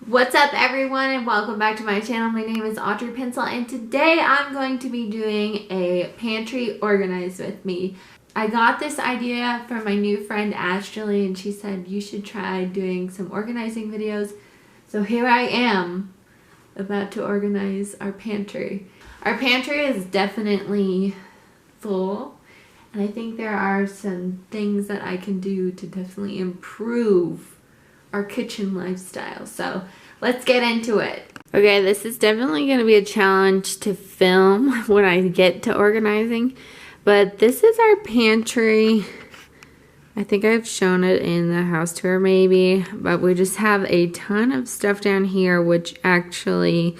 What's up everyone and welcome back to my channel. My name is Audrey Pensyl and today I'm going to be doing a pantry organize with me. I got this idea from my new friend Ashley and she said you should try doing some organizing videos. So here I am about to organize our pantry. Our pantry is definitely full and I think there are some things that I can do to definitely improve our kitchen lifestyle. So let's get into it. Okay, this is definitely going to be a challenge to film when I get to organizing, but this is our pantry. I think I've shown it in the house tour maybe, but we just have a ton of stuff down here, which actually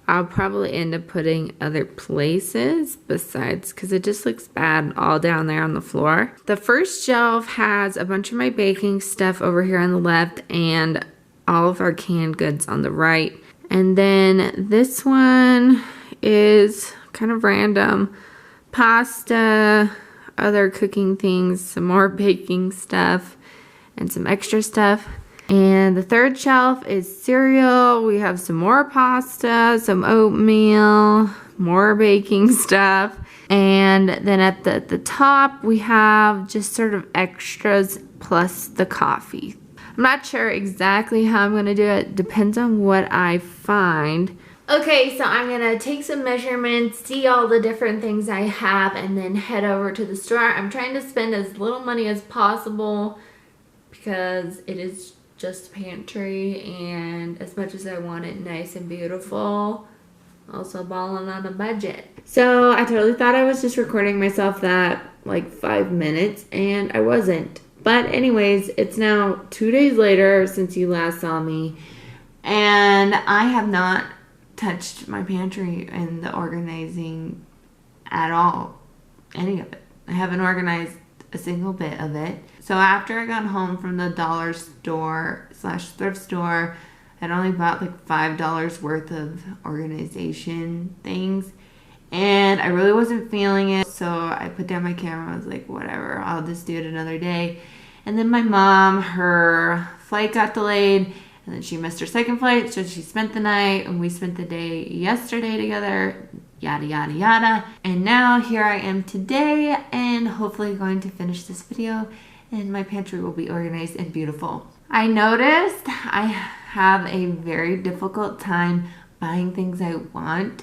I'll probably end up putting other places besides, because it just looks bad all down there on the floor. The first shelf has a bunch of my baking stuff over here on the left and all of our canned goods on the right. And then this one is kind of random. Pasta, other cooking things, some more baking stuff, and some extra stuff. And the third shelf is cereal. We have some more pasta, some oatmeal, more baking stuff. And then at the top, we have just sort of extras plus the coffee. I'm not sure exactly how I'm going to do it. Depends on what I find. Okay, so I'm going to take some measurements, see all the different things I have, and then head over to the store. I'm trying to spend as little money as possible because it is just pantry, and as much as I want it nice and beautiful, also balling on a budget. So I totally thought I was just recording myself that like 5 minutes, and I wasn't. But anyways, it's now 2 days later since you last saw me, and I have not touched my pantry in the organizing at all. Any of it. I haven't organized a single bit of it. So after I got home from the dollar store / thrift store, I'd only bought like $5 worth of organization things. And I really wasn't feeling it. So I put down my camera. I was like, whatever, I'll just do it another day. And then my mom, her flight got delayed. And then she missed her second flight. So she spent the night. And we spent the day yesterday together. Yada, yada, yada. And now here I am today. And hopefully going to finish this video. And my pantry will be organized and beautiful. I noticed I have a very difficult time buying things I want,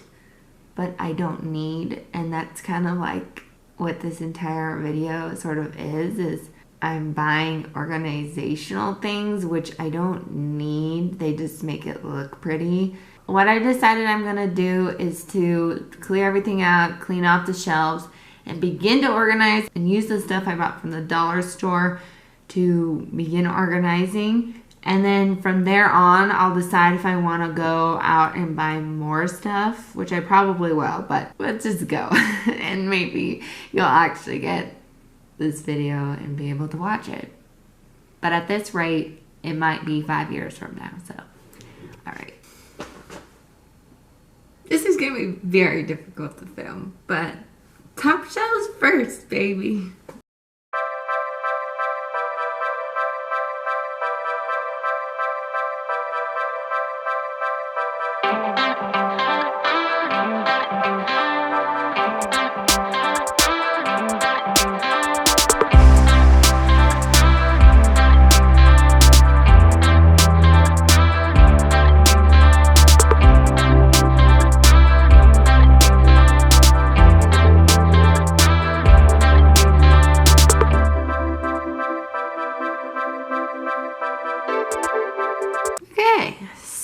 but I don't need. And that's kind of like what this entire video sort of is I'm buying organizational things, which I don't need. They just make it look pretty. What I decided I'm gonna do is to clear everything out, clean off the shelves, and begin to organize and use the stuff I bought from the dollar store to begin organizing. And then from there on, I'll decide if I want to go out and buy more stuff, which I probably will, but let's just go. And maybe you'll actually get this video and be able to watch it. But at this rate, it might be 5 years from now, so all right. This is gonna be very difficult to film, but top shelves first, baby.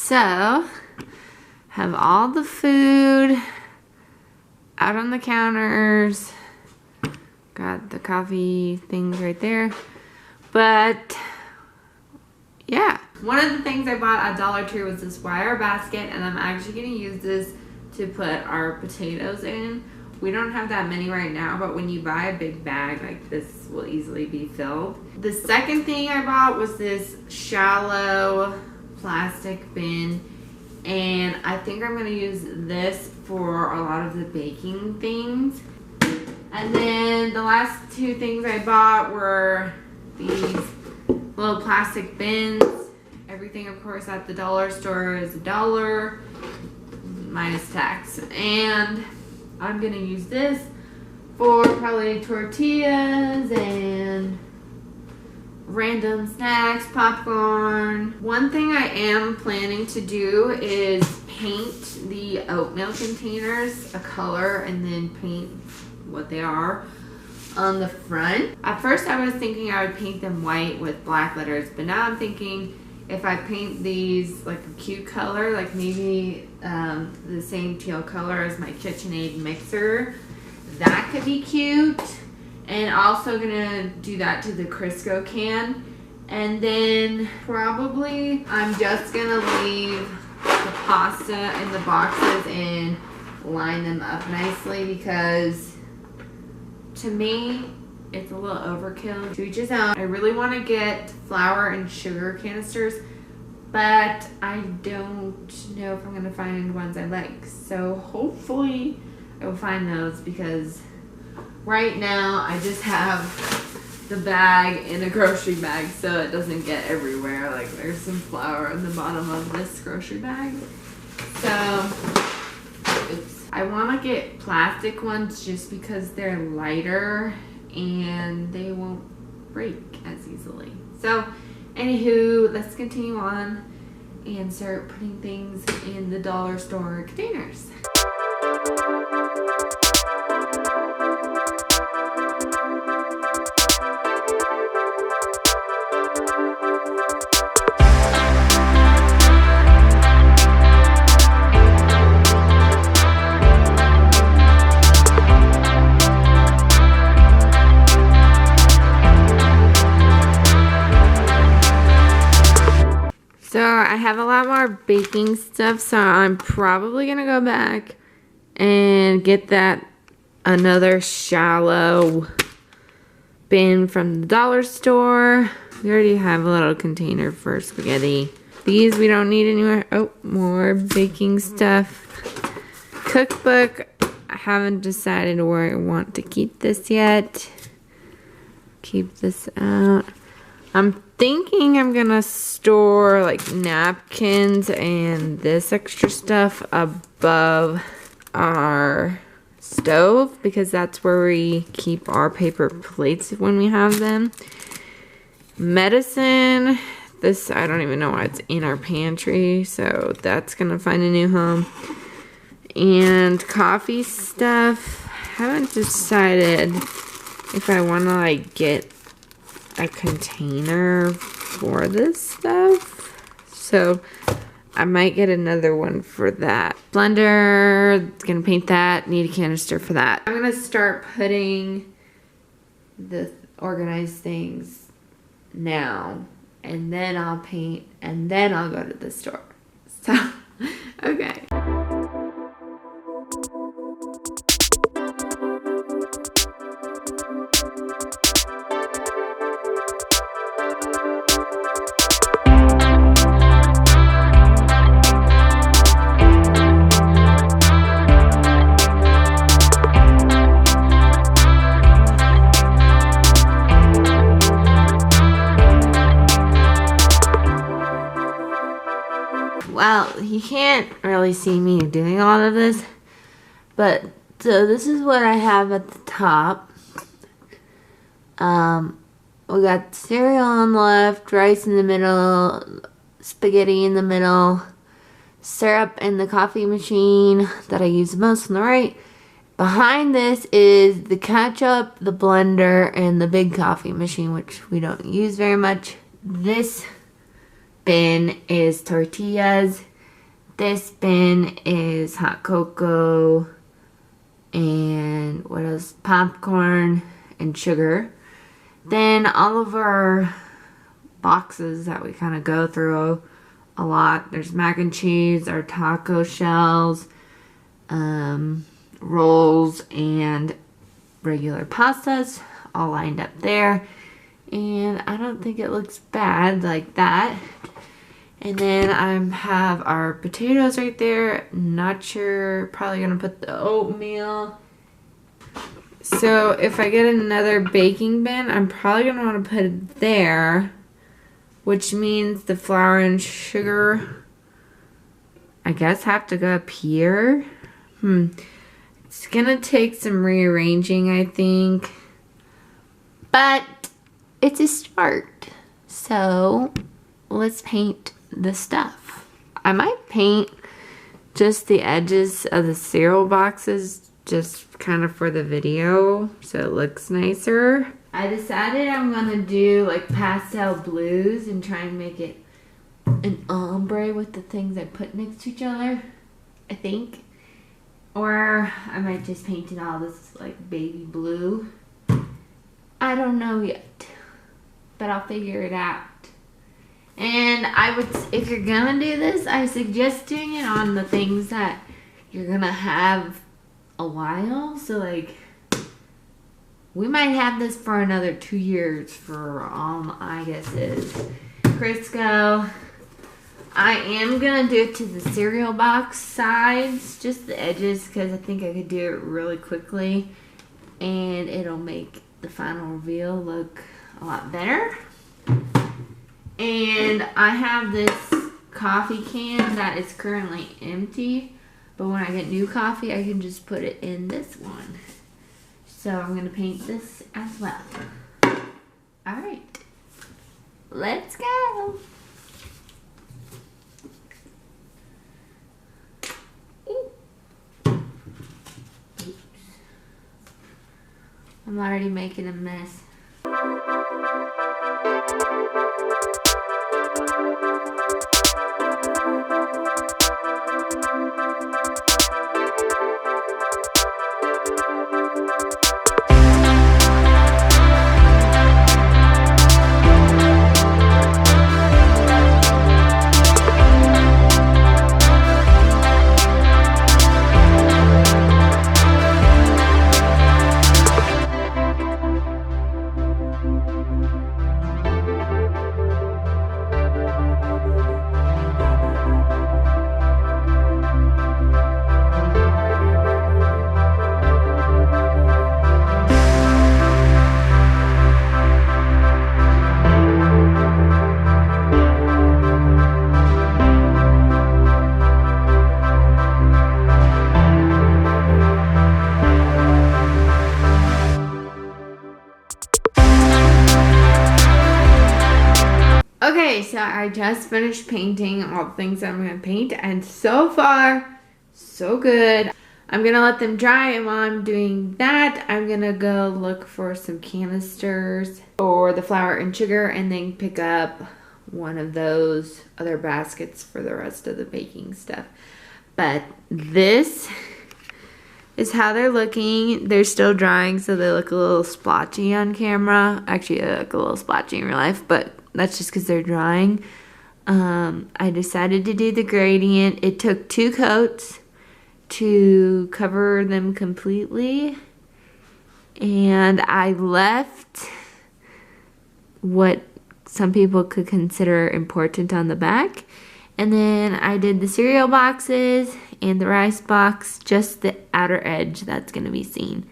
So, have all the food out on the counters. Got the coffee things right there. But, yeah. One of the things I bought at Dollar Tree was this wire basket, and I'm actually going to use this to put our potatoes in. We don't have that many right now, but when you buy a big bag, like this will easily be filled. The second thing I bought was this shallow plastic bin, and I think I'm going to use this for a lot of the baking things. And then the last two things I bought were these little plastic bins. I Everything, of course, at the dollar store is $1 minus tax. And I'm gonna use this for probably tortillas and random snacks, popcorn. One thing I am planning to do is paint the oatmeal containers a color and then paint what they are on the front. At first I was thinking I would paint them white with black letters, but now I'm thinking if I paint these like a cute color, like maybe the same teal color as my KitchenAid mixer, that could be cute. And also gonna do that to the Crisco can. And then probably I'm just gonna leave the pasta in the boxes and line them up nicely, because to me, it's a little overkill. To each his own. I really want to get flour and sugar canisters, but I don't know if I'm going to find ones I like. So hopefully I will find those, because right now I just have the bag in a grocery bag so it doesn't get everywhere. Like there's some flour in the bottom of this grocery bag. So, oops. I want to get plastic ones just because they're lighter and they won't break as easily. So, anywho, let's continue on and start putting things in the dollar store containers. So I have a lot more baking stuff, so I'm probably gonna go back and get that another shallow bin from the dollar store. We already have a little container for spaghetti. These we don't need anywhere. Oh, more baking stuff. Cookbook. I haven't decided where I want to keep this yet. Keep this out. I'm thinking I'm gonna store like napkins and this extra stuff above our stove, because that's where we keep our paper plates when we have them. Medicine, this I don't even know why it's in our pantry, so that's gonna find a new home. And coffee stuff, haven't decided if I want to like get a container for this stuff, so I might get another one for that. Blender, gonna paint that, need a canister for that. I'm gonna start putting the organized things now, and then I'll paint, and then I'll go to the store. So, okay. Well, you can't really see me doing all of this, but so this is what I have at the top. We got cereal on the left, rice in the middle, spaghetti in the middle, syrup in the coffee machine that I use most on the right. Behind this is the ketchup, the blender, and the big coffee machine, which we don't use very much. This bin is tortillas. This bin is hot cocoa and what else? Popcorn and sugar. Then all of our boxes that we kind of go through a lot. There's mac and cheese, our taco shells, rolls, and regular pastas all lined up there. And I don't think it looks bad like that. And then I have our potatoes right there. Not sure, probably gonna put the oatmeal. So if I get another baking bin, I'm probably gonna want to put it there. which means the flour and sugar, I guess, have to go up here. It's gonna take some rearranging, I think, but it's a start. So let's paint the stuff. I might paint just the edges of the cereal boxes just kind of for the video so it looks nicer. I decided I'm gonna do like pastel blues and try and make it an ombre with the things I put next to each other, I think. Or I might just paint it all this like baby blue. I don't know yet, but I'll figure it out. And if you're gonna do this, I suggest doing it on the things that you're gonna have a while. So like, we might have this for another 2 years for all my guesses. Crisco. I am gonna do it to the cereal box sides, just the edges, because I think I could do it really quickly and it'll make the final reveal look a lot better. And I have this coffee can that is currently empty, but when I get new coffee, I can just put it in this one. So I'm gonna paint this as well. All right, let's go. I'm already making a mess. Okay, so I just finished painting all the things that I'm going to paint, and so far, so good. I'm going to let them dry, and while I'm doing that, I'm going to go look for some canisters for the flour and sugar, and then pick up one of those other baskets for the rest of the baking stuff. But this is how they're looking. They're still drying, so they look a little splotchy on camera. Actually, they look a little splotchy in real life, but that's just because they're drying. I decided to do the gradient. It took 2 coats to cover them completely. And I left what some people could consider important on the back. And then I did the cereal boxes and the rice box, just the outer edge that's going to be seen.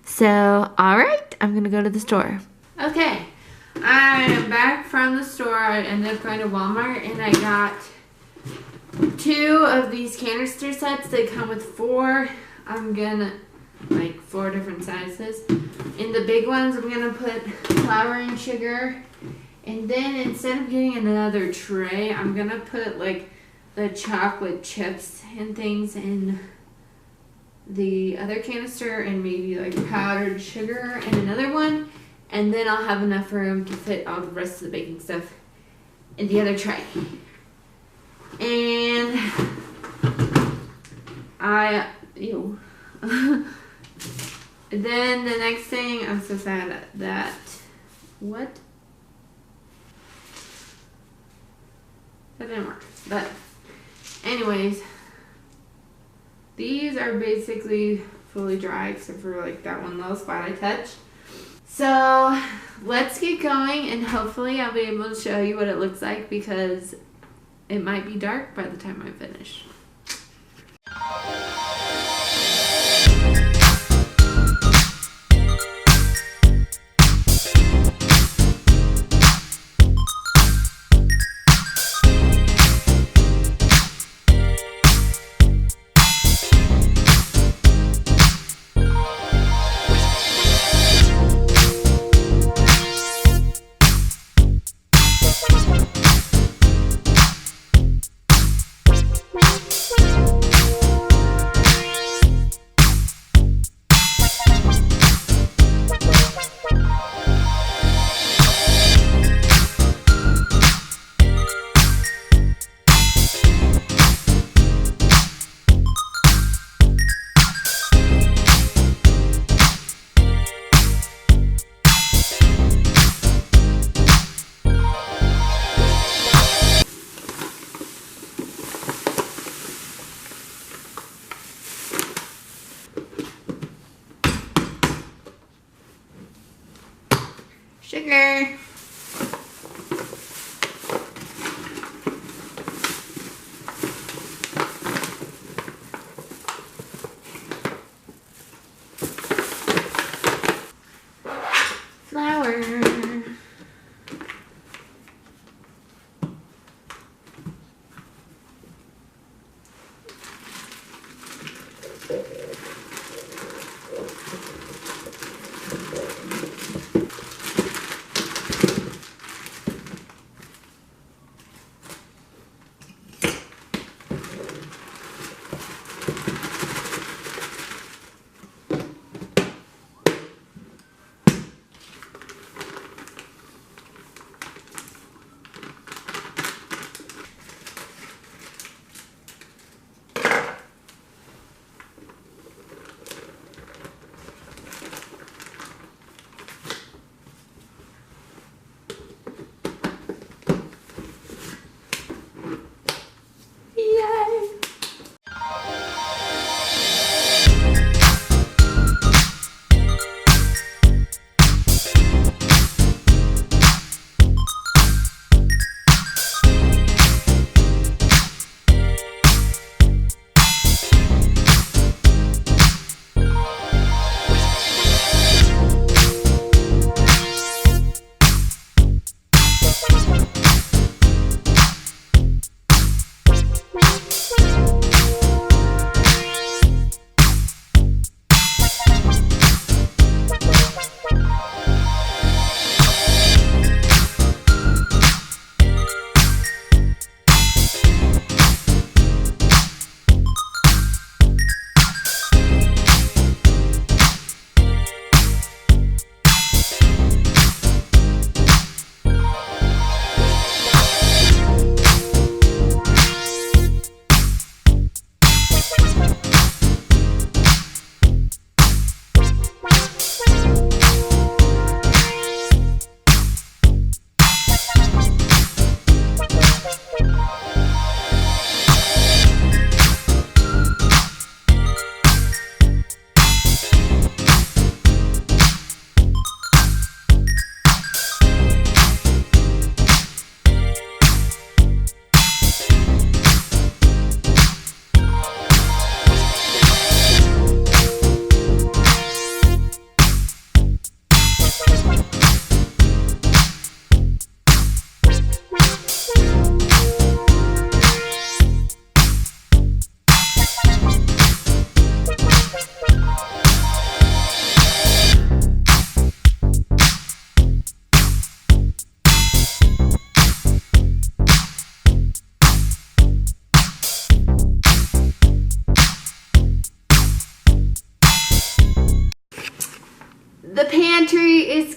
So, alright, I'm going to go to the store. Okay. I am back from the store. I ended up going to Walmart and I got 2 of these canister sets. They come with 4. I'm gonna, like 4 different sizes. In the big ones, I'm gonna put flour and sugar. And then instead of getting another tray, I'm gonna put like the chocolate chips and things in the other canister and maybe like powdered sugar in another one. And then I'll have enough room to fit all the rest of the baking stuff in the other tray. And then the next thing, I'm so sad that, what? That didn't work. But anyways, these are basically fully dry except for like that one little spot I touched. So let's get going, and hopefully I'll be able to show you what it looks like because it might be dark by the time I finish.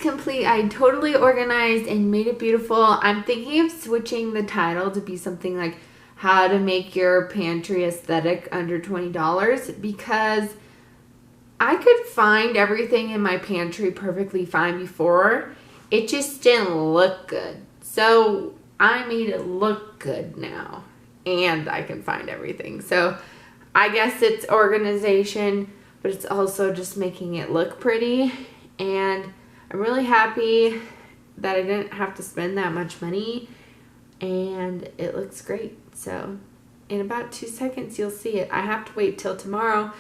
complete. I totally organized and made it beautiful. I'm thinking of switching the title to be something like how to make your pantry aesthetic under $20, because I could find everything in my pantry perfectly fine before. It just didn't look good. So I made it look good now, and I can find everything. So I guess it's organization, but it's also just making it look pretty. And I'm really happy that I didn't have to spend that much money, and it looks great. So in about 2 seconds you'll see it. I have to wait till tomorrow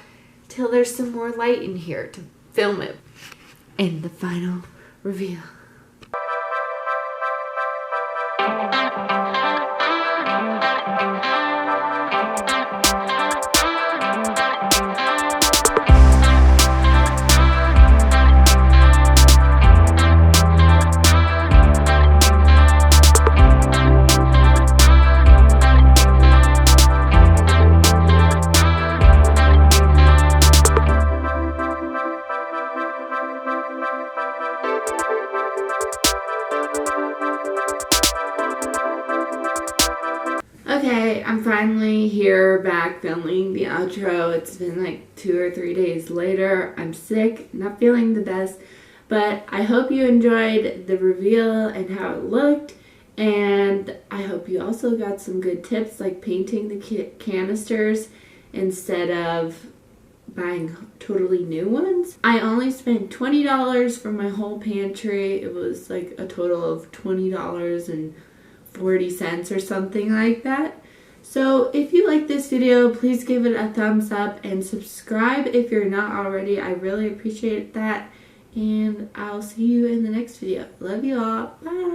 till there's some more light in here to film it. And the final reveal. Okay, I'm finally here back filming the outro. It's been like 2 or 3 days later. I'm sick, not feeling the best, but I hope you enjoyed the reveal and how it looked, and I hope you also got some good tips like painting the canisters instead of buying totally new ones. I only spent $20 for my whole pantry. It was like a total of $20.40 or something like that. So if you like this video, please give it a thumbs up and subscribe if you're not already. I really appreciate that, and I'll see you in the next video. Love you all. Bye.